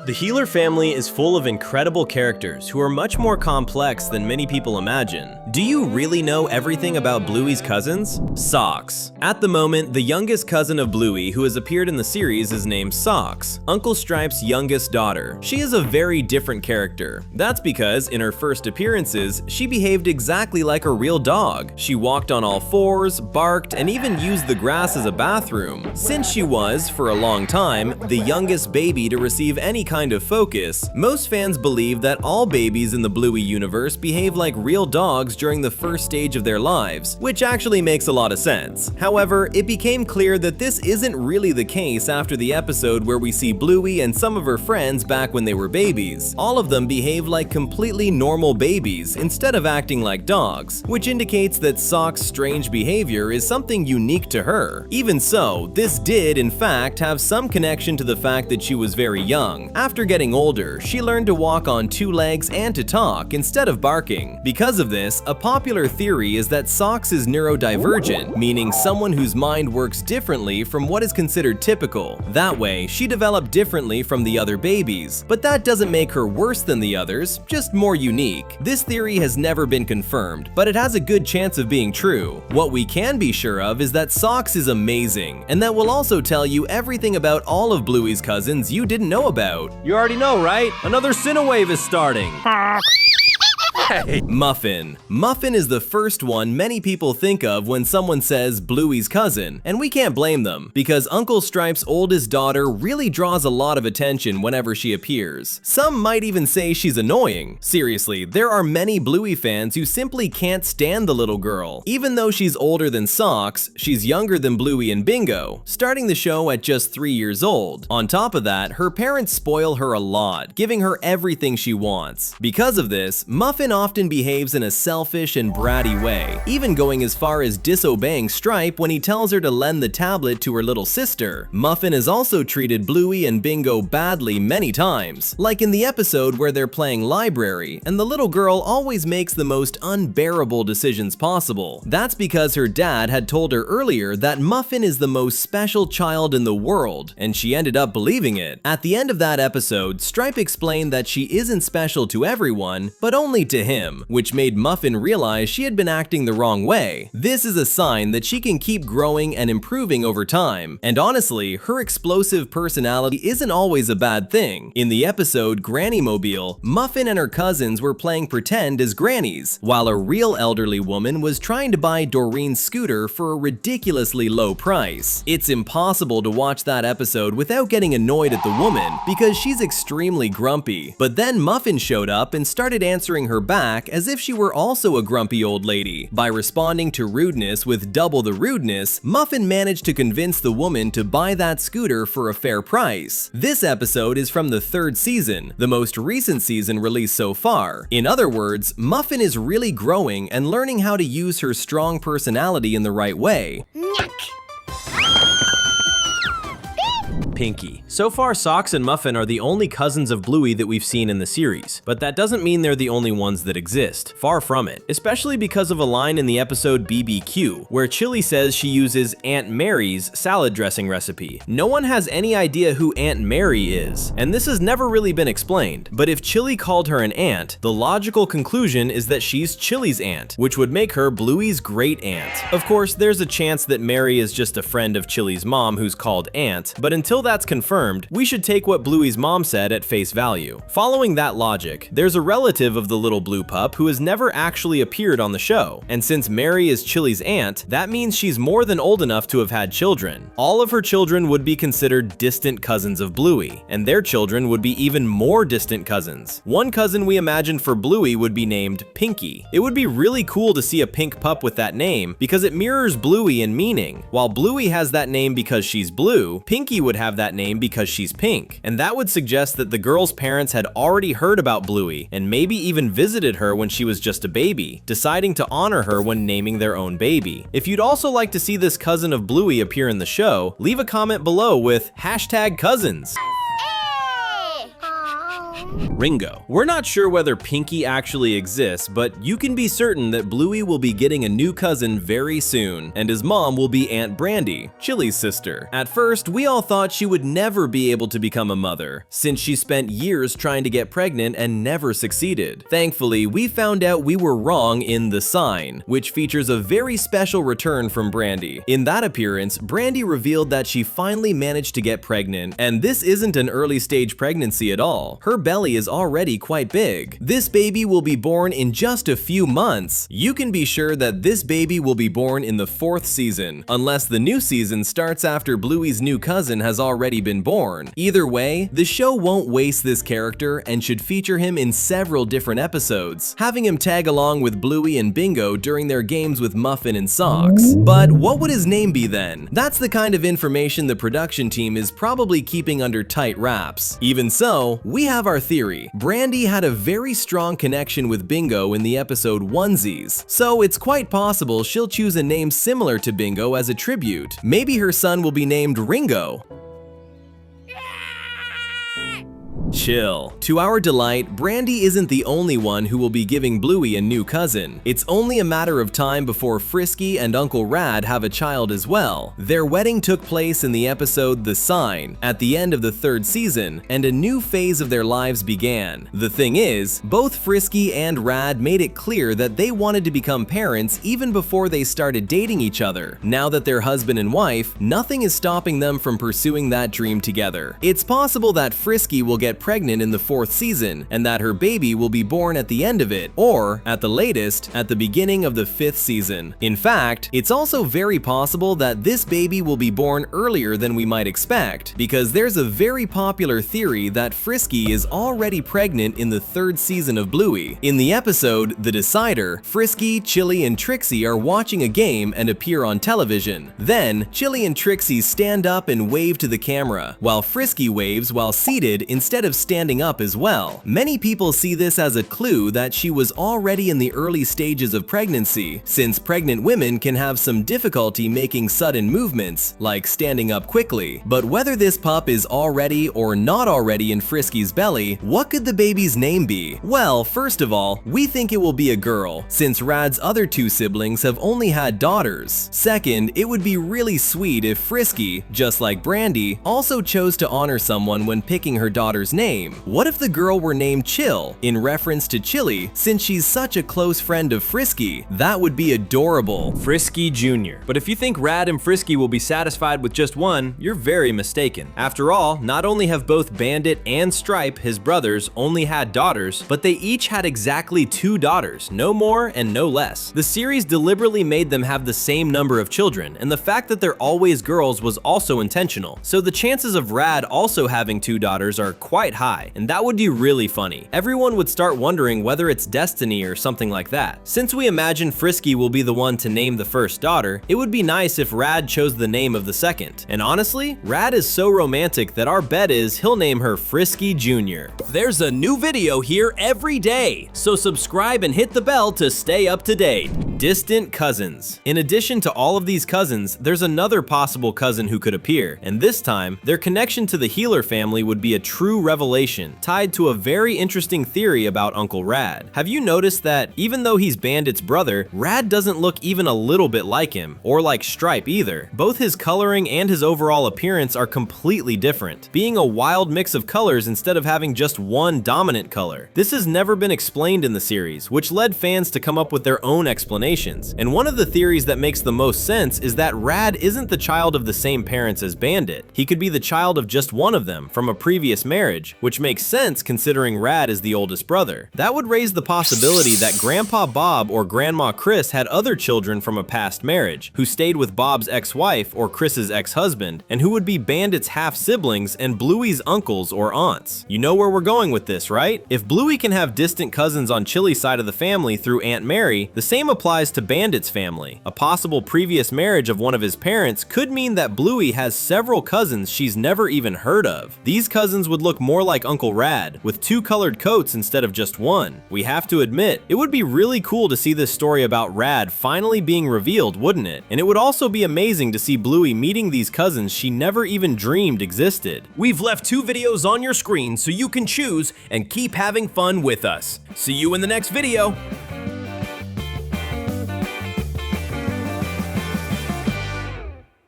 The Healer family is full of incredible characters who are much more complex than many people imagine. Do you really know everything about Bluey's cousins? Socks. At the moment, the youngest cousin of Bluey who has appeared in the series is named Socks, Uncle Stripe's youngest daughter. She is a very different character. That's because in her first appearances, she behaved exactly like a real dog. She walked on all fours, barked, and even used the grass as a bathroom. Since she was, for a long time, the youngest baby to receive any kind of focus, most fans believe that all babies in the Bluey universe behave like real dogs during the first stage of their lives, which actually makes a lot of sense. However, it became clear that this isn't really the case after the episode where we see Bluey and some of her friends back when they were babies. All of them behave like completely normal babies instead of acting like dogs, which indicates that Sock's strange behavior is something unique to her. Even so, this did in fact have some connection to the fact that she was very young. After getting older, she learned to walk on two legs and to talk instead of barking. Because of this, a popular theory is that Socks is neurodivergent, meaning someone whose mind works differently from what is considered typical. That way, she developed differently from the other babies. But that doesn't make her worse than the others, just more unique. This theory has never been confirmed, but it has a good chance of being true. What we can be sure of is that Socks is amazing, and that will also tell you everything about all of Bluey's cousins you didn't know about. You already know, right? Another Cinewave is starting. Hey. Muffin. Muffin is the first one many people think of when someone says Bluey's cousin, and we can't blame them, because Uncle Stripe's oldest daughter really draws a lot of attention whenever she appears. Some might even say she's annoying. Seriously, there are many Bluey fans who simply can't stand the little girl. Even though she's older than Socks, she's younger than Bluey and Bingo, starting the show at just 3 years old. On top of that, her parents spoil her a lot, giving her everything she wants. Because of this, Muffin often behaves in a selfish and bratty way, even going as far as disobeying Stripe when he tells her to lend the tablet to her little sister. Muffin has also treated Bluey and Bingo badly many times, like in the episode where they're playing library and the little girl always makes the most unbearable decisions possible. That's because her dad had told her earlier that Muffin is the most special child in the world, and she ended up believing it. At the end of that episode, Stripe explained that she isn't special to everyone, but only to him, which made Muffin realize she had been acting the wrong way. This is a sign that she can keep growing and improving over time, and honestly, her explosive personality isn't always a bad thing. In the episode Granny Mobile, Muffin and her cousins were playing pretend as grannies, while a real elderly woman was trying to buy Doreen's scooter for a ridiculously low price. It's impossible to watch that episode without getting annoyed at the woman, because she's extremely grumpy. But then Muffin showed up and started answering her back as if she were also a grumpy old lady. By responding to rudeness with double the rudeness, Muffin managed to convince the woman to buy that scooter for a fair price. This episode is from the 3rd season, the most recent season released so far. In other words, Muffin is really growing and learning how to use her strong personality in the right way. Pinky. So far, Socks and Muffin are the only cousins of Bluey that we've seen in the series, but that doesn't mean they're the only ones that exist. Far from it, especially because of a line in the episode BBQ, where Chili says she uses Aunt Mary's salad dressing recipe. No one has any idea who Aunt Mary is, and this has never really been explained. But if Chili called her an aunt, the logical conclusion is that she's Chili's aunt, which would make her Bluey's great aunt. Of course, there's a chance that Mary is just a friend of Chili's mom who's called Aunt, but until that's confirmed, we should take what Bluey's mom said at face value. Following that logic, there's a relative of the little blue pup who has never actually appeared on the show, and since Mary is Chili's aunt, that means she's more than old enough to have had children. All of her children would be considered distant cousins of Bluey, and their children would be even more distant cousins. One cousin we imagined for Bluey would be named Pinky. It would be really cool to see a pink pup with that name because it mirrors Bluey in meaning. While Bluey has that name because she's blue, Pinky would have that name because she's pink, and that would suggest that the girl's parents had already heard about Bluey and maybe even visited her when she was just a baby, deciding to honor her when naming their own baby. If you'd also like to see this cousin of Bluey appear in the show, leave a comment below with #cousins. Ringo. We're not sure whether Pinky actually exists, but you can be certain that Bluey will be getting a new cousin very soon, and his mom will be Aunt Brandy, Chili's sister. At first, we all thought she would never be able to become a mother, since she spent years trying to get pregnant and never succeeded. Thankfully, we found out we were wrong in The Sign, which features a very special return from Brandy. In that appearance, Brandy revealed that she finally managed to get pregnant, and this isn't an early stage pregnancy at all. Her belly is already quite big. This baby will be born in just a few months. You can be sure that this baby will be born in the 4th season, unless the new season starts after Bluey's new cousin has already been born. Either way, the show won't waste this character and should feature him in several different episodes, having him tag along with Bluey and Bingo during their games with Muffin and Socks. But what would his name be then? That's the kind of information the production team is probably keeping under tight wraps. Even so, we have our theory. Brandy had a very strong connection with Bingo in the episode Onesies, so it's quite possible she'll choose a name similar to Bingo as a tribute. Maybe her son will be named Ringo. Chill. To our delight, Brandy isn't the only one who will be giving Bluey a new cousin. It's only a matter of time before Frisky and Uncle Rad have a child as well. Their wedding took place in the episode The Sign at the end of the 3rd season, and a new phase of their lives began. The thing is, both Frisky and Rad made it clear that they wanted to become parents even before they started dating each other. Now that they're husband and wife, nothing is stopping them from pursuing that dream together. It's possible that Frisky will get pregnant in the 4th season, and that her baby will be born at the end of it, or, at the latest, at the beginning of the 5th season. In fact, it's also very possible that this baby will be born earlier than we might expect, because there's a very popular theory that Frisky is already pregnant in the 3rd season of Bluey. In the episode The Decider, Frisky, Chili, and Trixie are watching a game and appear on television. Then, Chili and Trixie stand up and wave to the camera, while Frisky waves while seated instead of standing up as well. Many people see this as a clue that she was already in the early stages of pregnancy, since pregnant women can have some difficulty making sudden movements, like standing up quickly. But whether this pup is already or not already in Frisky's belly, what could the baby's name be? Well, first of all, we think it will be a girl, since Rad's other 2 siblings have only had daughters. Second, it would be really sweet if Frisky, just like Brandy, also chose to honor someone when picking her daughter's name. What if the girl were named Chill, in reference to Chili, since she's such a close friend of Frisky? That would be adorable. Frisky Jr. But if you think Rad and Frisky will be satisfied with just one, you're very mistaken. After all, not only have both Bandit and Stripe, his brothers, only had daughters, but they each had exactly 2 daughters, no more and no less. The series deliberately made them have the same number of children, and the fact that they're always girls was also intentional. So the chances of Rad also having 2 daughters are quite high, and that would be really funny. Everyone would start wondering whether it's destiny or something like that. Since we imagine Frisky will be the one to name the first daughter, it would be nice if Rad chose the name of the second. And honestly, Rad is so romantic that our bet is he'll name her Frisky Jr. There's a new video here every day, so subscribe and hit the bell to stay up to date. Distant cousins. In addition to all of these cousins, there's another possible cousin who could appear, and this time, their connection to the Healer family would be a true revelation, tied to a very interesting theory about Uncle Rad. Have you noticed that even though he's Bandit's brother, Rad doesn't look even a little bit like him, or like Stripe either? Both his coloring and his overall appearance are completely different, being a wild mix of colors instead of having just one dominant color. This has never been explained in the series, which led fans to come up with their own explanations. And one of the theories that makes the most sense is that Rad isn't the child of the same parents as Bandit. He could be the child of just one of them from a previous marriage, which makes sense considering Rad is the oldest brother. That would raise the possibility that Grandpa Bob or Grandma Chris had other children from a past marriage, who stayed with Bob's ex-wife or Chris's ex-husband, and who would be Bandit's half-siblings and Bluey's uncles or aunts. You know where we're going with this, right? If Bluey can have distant cousins on Chili's side of the family through Aunt Mary, the same applies to Bandit's family. A possible previous marriage of one of his parents could mean that Bluey has several cousins she's never even heard of. These cousins would look more more like Uncle Rad, with 2 colored coats instead of just 1. We have to admit, it would be really cool to see this story about Rad finally being revealed, wouldn't it? And it would also be amazing to see Bluey meeting these cousins she never even dreamed existed. We've left 2 videos on your screen so you can choose and keep having fun with us. See you in the next video!